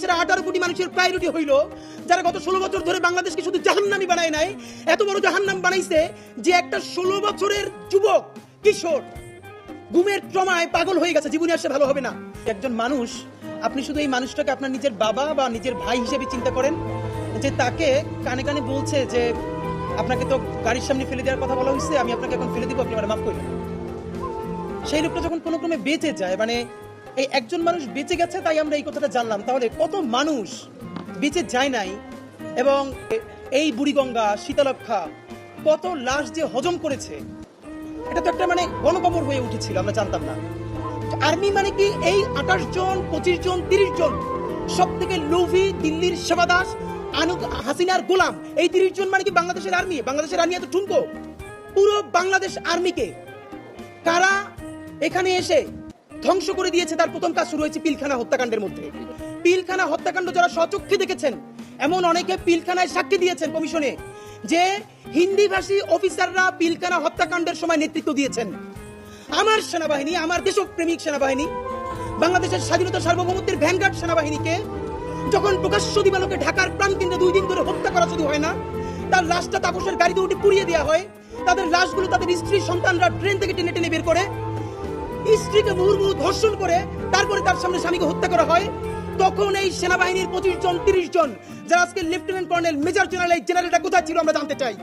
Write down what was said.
বাংলাদেশের 18 কোটি মানুষের প্রায়োরিটি হইল, যারা গত 16 বছর ধরে বাংলাদেশকে শুধু জাহান্নামী বানায় নাই, এত বড় জাহান্নাম বানাইছে যে একটা 16 বছরের যুবক কিশোর ঘুমের ট্রমায় পাগল হয়ে গেছে, জীবনে আসলে ভালো হবে না। একজন মানুষ, আপনি শুধু এই মানুষটাকে আপনার নিজের বাবা বা নিজের ভাই হিসেবে চিন্তা করেন, যে তাকে কানে কানে বলছে যে আপনাকে তো গাড়ির সামনে ফেলে দেওয়ার কথা বলা হয়েছে, আমি আপনাকে এখন ফেলে দিব, আপনি আমার মাফ করবেন। সেই লোকটা যখন কোনো ক্রমে বেঁচে যায়, মানে এই একজন মানুষ বেঁচে গেছে তাই আমরা এই কথাটা জানলাম, তাহলে কত মানুষ বেঁচে যায় নাই, এবং এই বুড়িগঙ্গা শীতলক্ষা কত লাশ যে হজম করেছে, এটা তো একটা মানে গণকবর হয়ে উঠেছিল, আমরা জানতাম না। আর্মি মানে কি এই 28 জন 25 জন 30 জন সব থেকে লোভী দিল্লির সেবাদাস হাসিনার গোলাম, এই 30 জন মানে কি বাংলাদেশের আর্মি? বাংলাদেশের আর্মি এত ঠুনকো? পুরো বাংলাদেশ আর্মিকে কারা এখানে এসে ধ্বংস করে দিয়েছে, তার প্রথম কাজ শুরু হয়েছে পিলখানা হত্যাকাণ্ডের মধ্যে। পিলখানা হত্যাকাণ্ড যারা স্বচক্ষে দেখেছেন, এমন অনেকে পিলখানায় সাক্ষী দিয়েছেন কমিশনে, যে হিন্দিভাষী অফিসাররা পিলখানা হত্যাকাণ্ডের সময় নেতৃত্ব দিয়েছেন। আমার সেনাবাহিনী, আমার দেশপ্রেমিক সেনাবাহিনী, বাংলাদেশের স্বাধীনতা সার্বভৌমত্বের ভ্যানগার্ড সেনাবাহিনীকে যখন প্রকাশ্য দিবালোকে ঢাকার প্রাণকেন্দ্রে 2 দিন ধরে হত্যা করা শুধু হয় না, তার লাশটা তাপসের গাড়িতে উঠে পুড়িয়ে দেওয়া হয়, তাদের লাশগুলো তাদের স্ত্রী সন্তানরা ট্রেন থেকে টেনে টেনে বের করে স্ত্রীকে মুহুর্মুহু ধর্ষণ করে তারপরে তার সামনে স্বামীকে হত্যা করা হয়, তখন এই সেনাবাহিনীর 25 জন 30 জন যারা আজকে লেফটেন্যান্ট কর্নেল মেজর জেনারেল, এই জেনারেলটা কোথায় ছিল আমরা জানতে চাই।